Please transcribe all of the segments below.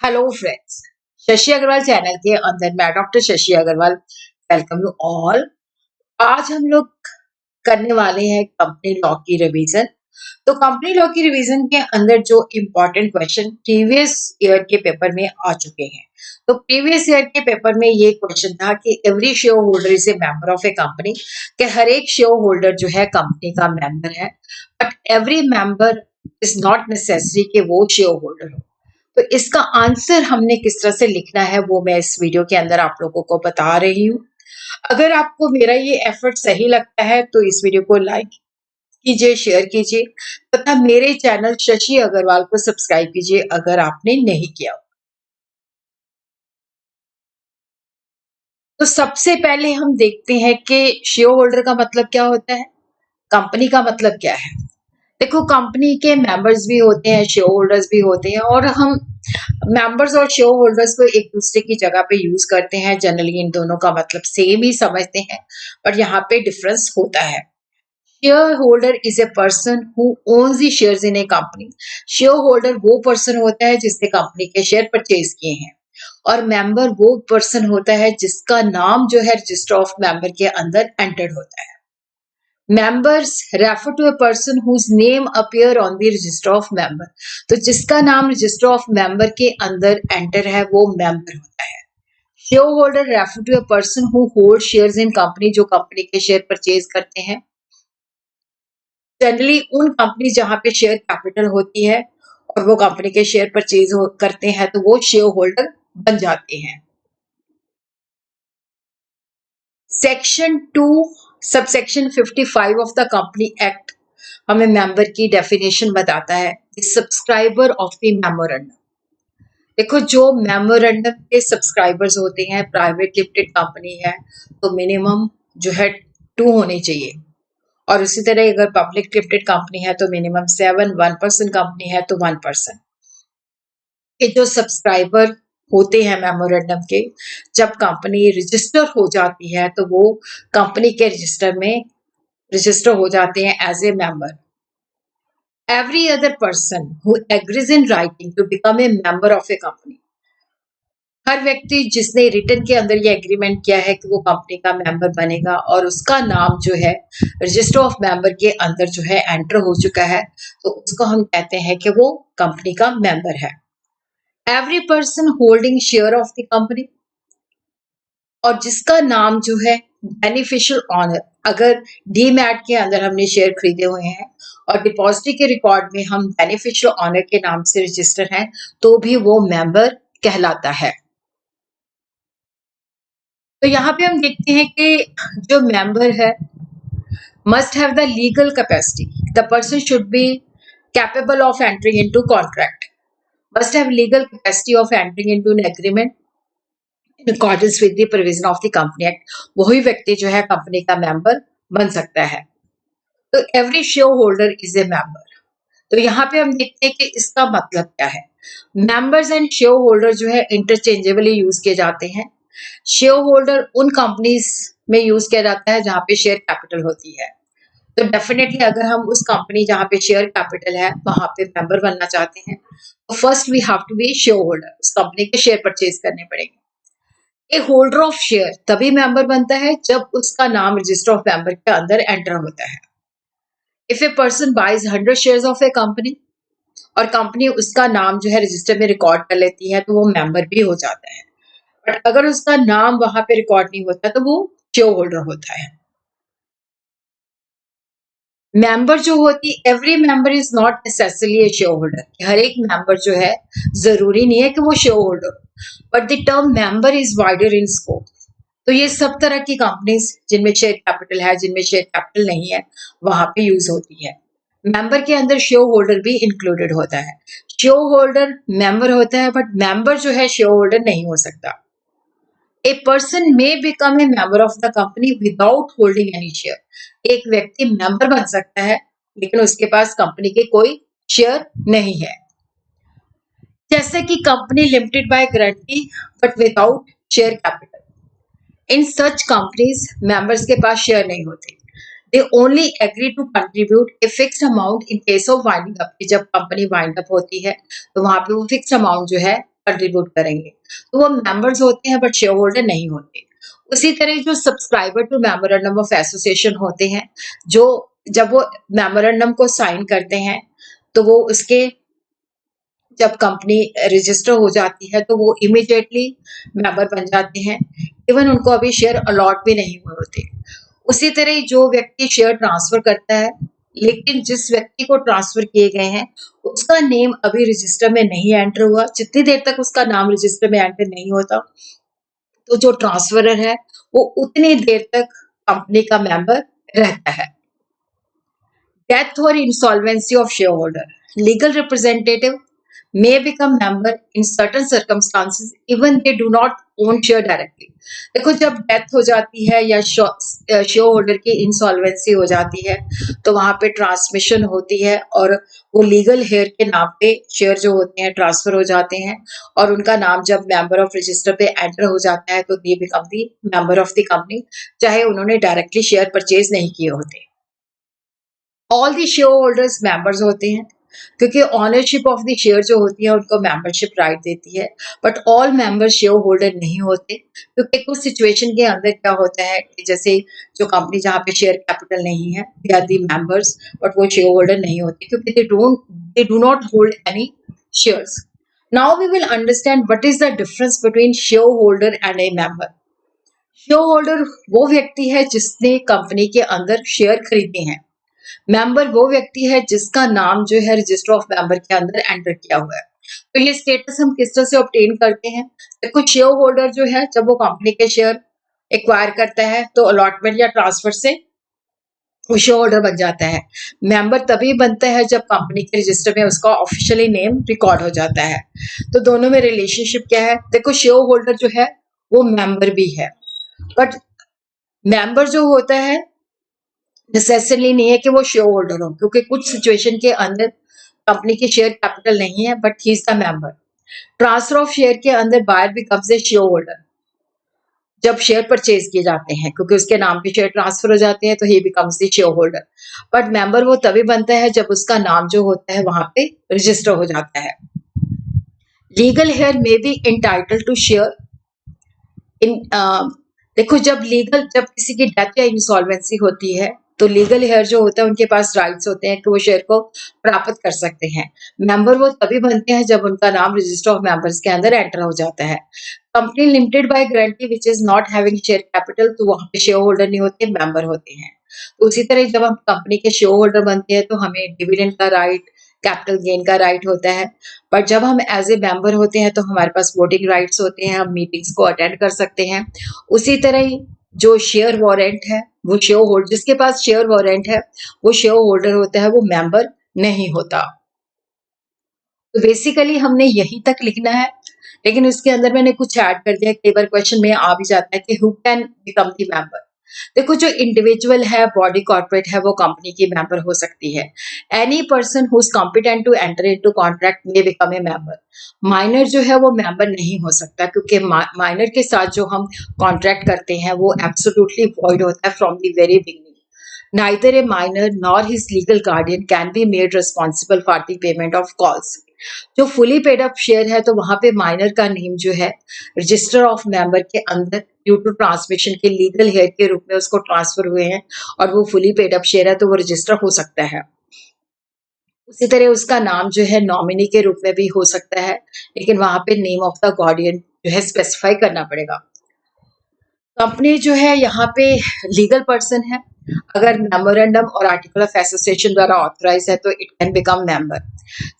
Hello friends, Shashi Agarwal channel के अंदर मैं doctor Shashi Agarwal welcome you all. आज हम लोग करने वाले हैं कंपनी लॉ की रिवीजन। तो कंपनी लॉ की रिवीजन के अंदर जो इम्पोर्टेंट क्वेश्चन प्रीवियस ईयर के पेपर में आ चुके हैं, तो प्रीवियस ईयर के पेपर में ये क्वेश्चन था कि every share holder is a member of a company, कि हर एक शेयर होल्डर जो है कंपनी का मेंबर है, but every member is not necessary कि वो शेयर होल्डर हो। तो इसका आंसर हमने किस तरह से लिखना है वो मैं इस वीडियो के अंदर आप लोगों को बता रही हूँ। अगर आपको मेरा ये एफर्ट सही लगता है तो इस वीडियो को लाइक कीजिए, शेयर कीजिए तथा मेरे चैनल शशि अग्रवाल को सब्सक्राइब कीजिए अगर आपने नहीं किया। तो सबसे पहले हम देखते हैं कि शेयर होल्डर का मतलब क्या होता है, कंपनी का मतलब क्या है। देखो, कंपनी के मेंबर्स भी होते हैं, शेयर होल्डर्स भी होते हैं, और हम मेंबर्स और शेयर होल्डर्स को एक दूसरे की जगह पे यूज करते हैं। जनरली इन दोनों का मतलब सेम ही समझते हैं, पर यहाँ पे डिफरेंस होता है। Share holder is a person who owns the shares in A company. Share holder वो पर्सन होता है जिसने कंपनी के शेयर परचेज किए हैं, और मेंबर वो पर्सन होता है जिसका नाम जो है रजिस्टर ऑफ मेंबर के अंदर एंटर्ड होता है। Members refer to a person whose name appear on the register of member। तो जिसका नाम रजिस्टर ऑफ मेंबर के अंदर एंटर है वो मेंबर होता है। Share holder refer to a person who holds shares in company, जो कंपनी के शेयर परचेज करते हैं। जनरली उन कंपनी जहां पे शेयर कैपिटल होती है और वो कंपनी के शेयर परचेज करते हैं तो वो शेयर होल्डर बन जाते हैं। Section 2 subsection 55 of the company act हमें मेंबर की डेफिनेशन बताता है, सब्सक्राइबर ऑफ द मेमोरेंडम। देखो, जो मेमोरेंडम के सब्सक्राइबर्स होते हैं, प्राइवेट लिमिटेड कंपनी है तो मिनिमम जो है 2 होने चाहिए, और उसी तरह अगर पब्लिक लिमिटेड कंपनी है तो मिनिमम 7, 1% कंपनी है तो 1%। ये जो सब्सक्राइबर होते हैं मेमोरेंडम के, जब कंपनी रजिस्टर हो जाती है तो वो कंपनी के रजिस्टर में रजिस्टर हो जाते हैं as a member. Every other person who agrees in writing to become a member of a company, हर व्यक्ति जिसने रिटर्न के अंदर ये एग्रीमेंट किया है कि वो कंपनी का मेंबर बनेगा और उसका नाम जो है रजिस्टर ऑफ मेंबर के अंदर जो है एंटर हो चुका है, तो उसको हम कहते हैं कि वो कंपनी का मेंबर है। Every person holding share of the company, और जिसका नाम जो है बेनिफिशियल ऑनर, अगर डीमैट के अंदर हमने शेयर खरीदे हुए हैं और डिपॉजिट के रिकॉर्ड में हम बेनिफिशियल ऑनर के नाम से रजिस्टर हैं तो भी वो मेंबर कहलाता है। तो यहाँ पे हम देखते हैं कि जो मेंबर है must have the legal capacity. The person should be capable of entering into contract, must have legal capacity of entering into an agreement in accordance with the provision of the company act. वही व्यक्ति जो है company का member बन सकता है। तो every share holder is a member. तो यहाँ पे हम देखते हैं कि इसका मतलब क्या है। मेंबर्स एंड शेयर होल्डर जो है इंटरचेंजेबली यूज किए जाते हैं। शेयर होल्डर उन कंपनीज में यूज किया जाता है जहां पे शेयर कैपिटल होती है। तो डेफिनेटली अगर हम उस कंपनी जहां पे शेयर कैपिटल है वहां पे मेंबर बनना चाहते हैं तो first we have to be share holder, उस कंपनी के शेयर परचेज करने पड़ेंगे। ए होल्डर ऑफ शेयर तभी मेंबर बनता है जब उसका नाम रजिस्टर ऑफ मेंबर के अंदर एंटर होता है। If a person buys 100 shares of a company और कंपनी उसका नाम जो है रजिस्टर में रिकॉर्ड कर लेती है तो वो मेंबर भी हो जाता है, बट अगर उसका नाम वहां पे रिकॉर्ड नहीं होता तो वो शेयर होल्डर होता है। मेंबर जो होती, every member is not necessarily a share holder. हर एक मेंबर जो है जरूरी नहीं है कि वो शेयर होल्डर हो, but the term member is wider in scope. तो ये सब तरह की कंपनीज जिनमें शेयर कैपिटल है, जिनमें शेयर कैपिटल नहीं है, वहां पे यूज होती है। मेंबर के अंदर शेयर होल्डर भी इंक्लूडेड होता है। शेयर होल्डर मेंबर होता है बट मेंबर जो है शेयर होल्डर नहीं हो सकता। A person may become a member of the company without holding any share. एक व्यक्ति मेंबर बन सकता है लेकिन उसके पास कंपनी के कोई शेयर नहीं है। जैसे कि company limited by guarantee but without share capital. In such companies members के पास शेयर नहीं होते। They only agree to contribute a fixed amount in case of winding up. जब कंपनी वाइंड अप होती है तो वहां पे वो फिक्स्ड अमाउंट जो है कंट्रीब्यूट करेंगे, तो वो मेंबर्स होते हैं बट शेयर होल्डर नहीं होते। उसी तरह जो subscriber to memorandum of association होते हैं, जो जब वो मेमोरेंडम को साइन करते हैं तो वो उसके जब कंपनी रजिस्टर हो जाती है तो वो इमीडिएटली मेंबर बन जाते हैं, इवन उनको अभी शेयर अलॉट भी नहीं हुए होते। उसी तरह जो व्यक्ति शेयर ट्रांसफर करता है, लेकिन जिस व्यक्ति को ट्रांसफर किए गए हैं उसका नेम अभी रजिस्टर में नहीं एंटर हुआ, जितनी देर तक उसका नाम रजिस्टर में एंटर नहीं होता तो जो ट्रांसफरर है वो उतनी देर तक कंपनी का मेंबर रहता है। Death or insolvency of shareholder. Legal representative may become member in certain circumstances even they do not own share directly. देखो जब डेथ हो जाती है या शेयर होल्डर की इंसॉल्वेंसी हो जाती है तो वहां पे ट्रांसमिशन होती है और वो लीगल हेयर के नाम पे शेयर जो होते हैं ट्रांसफर हो जाते हैं और उनका नाम जब मेंबर ऑफ रजिस्टर पे एंटर हो जाता है तो they become the member of the company, चाहे उन्होंने डायरेक्टली शेयर परचेज नहीं किए होते। All the share holders members होते हैं क्योंकि ऑनरशिप ऑफ द शेयर जो होती है उनको मेंबरशिप राइट देती है, but all member share holder नहीं होते क्योंकि कुछ सिचुएशन के अंदर क्या होता है कि जैसे जो कंपनी जहाँ पे शेयर कैपिटल नहीं है they are the members but वो शेयर होल्डर नहीं होते क्योंकि they do not hold any shares. Now we will understand what is the difference between share holder and a member. Share holder वो व्यक्ति है जिसने कंपनी के अंदर शेयर खरीदे हैं, मेंबर वो व्यक्ति है जिसका नाम जो है रजिस्टर ऑफ मेंबर के अंदर एंटर किया हुआ है। तो ये स्टेटस हम किस तरह से ऑब्टेन करते हैं? देखो शेयर होल्डर जो है जब वो कंपनी के शेयर एक्वायर करता है तो अलॉटमेंट या ट्रांसफर से वो शेयर होल्डर बन जाता है। मेंबर तभी बनता है जब कंपनी के रजिस्टर में उसका ऑफिशियली नेम रिकॉर्ड हो जाता है। तो दोनों में रिलेशनशिप क्या है? देखो शेयर होल्डर जो है वो मेंबर भी है, बट मेंबर जो होता है नेसेसरी नहीं है कि वो शेयर होल्डर हो, क्योंकि कुछ सिचुएशन के अंदर कंपनी के शेयर कैपिटल नहीं है but he is the member. Transfer of share के अंदर buyer becomes a share holder जब शेयर परचेज किए जाते हैं, क्योंकि उसके नाम पे शेयर ट्रांसफर हो जाते हैं तो ही becomes the share holder. But member वो तभी बनता है जब उसका नाम जो होता है वहां पे रजिस्टर हो जाता है। Legal heir may be entitle to share in देखो जब किसी की डेथ या इंसॉल्वेंसी होती है तो लीगल हेयर जो होता है उनके पास राइट्स होते हैं कि वो शेयर को प्राप्त कर सकते हैं। मेंबर वो तभी बनते हैं जब उनका नाम रजिस्टर ऑफ मेंबर्स के अंदर एंटर हो जाता है। Company limited by guarantee which is not having share capital, तो वहां पे शेयर होल्डर नहीं होते, मेंबर होते हैं। तो उसी तरह जब हम कंपनी के शेयर होल्डर बनते हैं तो हमें डिविडेंड का राइट, कैपिटल गेन का राइट होता है। बट जब हम एज ए मेंबर होते हैं तो हमारे पास वोटिंग राइट्स होते हैं, हम मीटिंग्स को अटेंड कर सकते हैं। उसी तरह ही जो शेयर वारंट है वो शेयर होल्डर, जिसके पास शेयर वारंट है वो शेयर होल्डर होता है, वो मेंबर नहीं होता। तो बेसिकली हमने यहीं तक लिखना है, लेकिन उसके अंदर मैंने कुछ ऐड कर दिया। कई बार क्वेश्चन में आ भी जाता है कि who can become the member. देखो जो इंडिविजुअल है, बॉडी कॉर्पोरेट है, वो कंपनी की मेंबर हो सकती है। Any person who is competent to enter into contract may become a member. Minor जो है वो मेंबर नहीं हो सकता क्योंकि माइनर के साथ जो हम कॉन्ट्रैक्ट करते हैं वो एब्सोल्युटली वॉइड होता है from the very beginning. Neither a minor nor his legal guardian can be made responsible for the payment of calls. जो फुली पेड अप शेयर है तो वहां पे माइनर का नेम जो है रजिस्टर ऑफ मेंबर के अंदर ड्यू टू ट्रांसमिशन के लीगल हेयर के रूप में उसको ट्रांसफर हुए हैं और वो फुली पेड अप शेयर है तो वो रजिस्टर हो सकता है। उसी तरह उसका नाम जो है नॉमिनी के रूप में भी हो सकता है, लेकिन वहां पे नेम ऑफ द गार्डियन जो है स्पेसिफाई करना पड़ेगा। कंपनी जो है यहाँ पे लीगल पर्सन है, अगर मेमोरेंडम और आर्टिकल ऑफ एसोसिएशन द्वारा ऑथराइज है तो it can become member.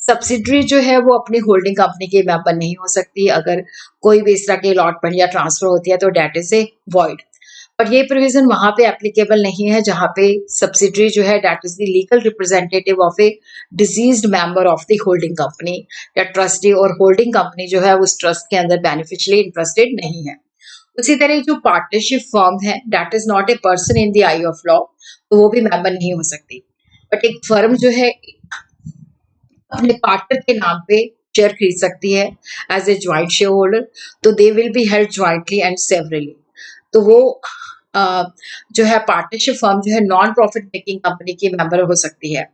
Subsidiary जो है वो अपनी होल्डिंग कंपनी की मेंबर नहीं हो सकती। अगर कोई भी इस तरह की अलॉटमेंट या ट्रांसफर होती है तो डेट इज ए वॉइड। और ये प्रोविजन वहां पे एप्लीकेबल नहीं है जहां पे सब्सिडरी जो है that is the legal representative of a deceased member of the holding company या ट्रस्टी, और होल्डिंग कंपनी जो है उस ट्रस्ट के अंदर बेनिफिशियली इंटरेस्टेड नहीं है। उसी तरह जो पार्टनरशिप फर्म है that is not a person in the I of law, तो वो भी मेंबर नहीं हो सकती। बट एक फर्म जो है अपने पार्टनर के नाम पे शेयर खरीद सकती है as a joint share holder, तो they will be held jointly and severally. तो वो जो है पार्टनरशिप फर्म जो है नॉन प्रॉफिट मेकिंग कंपनी की मेंबर हो सकती है।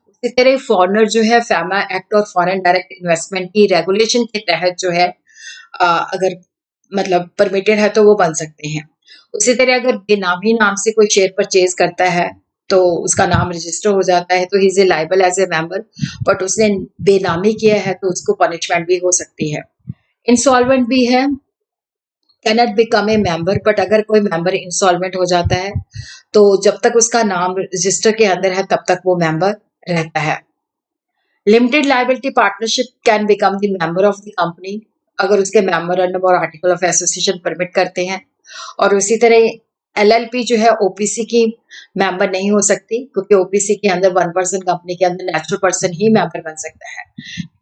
उसी तरह फॉरेनर जो है फैमा एक्ट और फॉरेन डायरेक्ट इन्वेस्टमेंट की रेगुलेशन के तहत जो है अगर मतलब परमिटेड है तो वो बन सकते हैं। उसी तरह अगर बेनामी नाम से कोई शेयर परचेज करता है तो उसका नाम रजिस्टर हो जाता है, तो he is a liable as a member, but उसने बेनामी किया है तो उसको पनिशमेंट भी हो सकती है। इंसॉल्वेंट भी है, cannot become a member, but अगर कोई मेंबर इंसॉल्वेंट हो जाता है तो जब तक उसका नाम रजिस्टर के अंदर है तब तक वो मेंबर रहता है। Limited liability partnership can become the member of the company अगर उसके मेमोरेंडम और आर्टिकल ऑफ एसोसिएशन परमिट करते हैं। और उसी तरह एलएलपी जो है ओपीसी की मेंबर नहीं हो सकती, क्योंकि ओपीसी के अंदर 1% कंपनी के अंदर नेचुरल पर्सन ही मेंबर बन सकता है।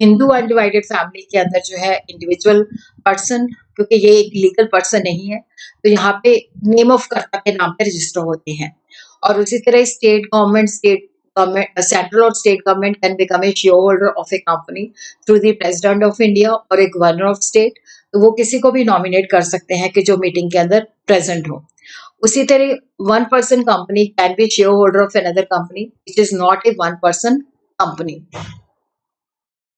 हिंदू अनडिवाइडेड फैमिली के अंदर जो है इंडिविजुअल पर्सन, क्योंकि ये एक लीगल पर्सन नहीं है, तो यहाँ पे नेम ऑफ कर्ता के नाम पे रजिस्टर होते हैं। और उसी तरह स्टेट गवर्नमेंट सेंट्रल और state government can become a share holder of a company through the president of India और एक गवर्नर ऑफ स्टेट, तो वो किसी को भी नॉमिनेट कर सकते हैं कि जो मीटिंग के अंदर प्रेजेंट हो। उसी तरह 1 person company can be share holder of another company which is not a 1 person company.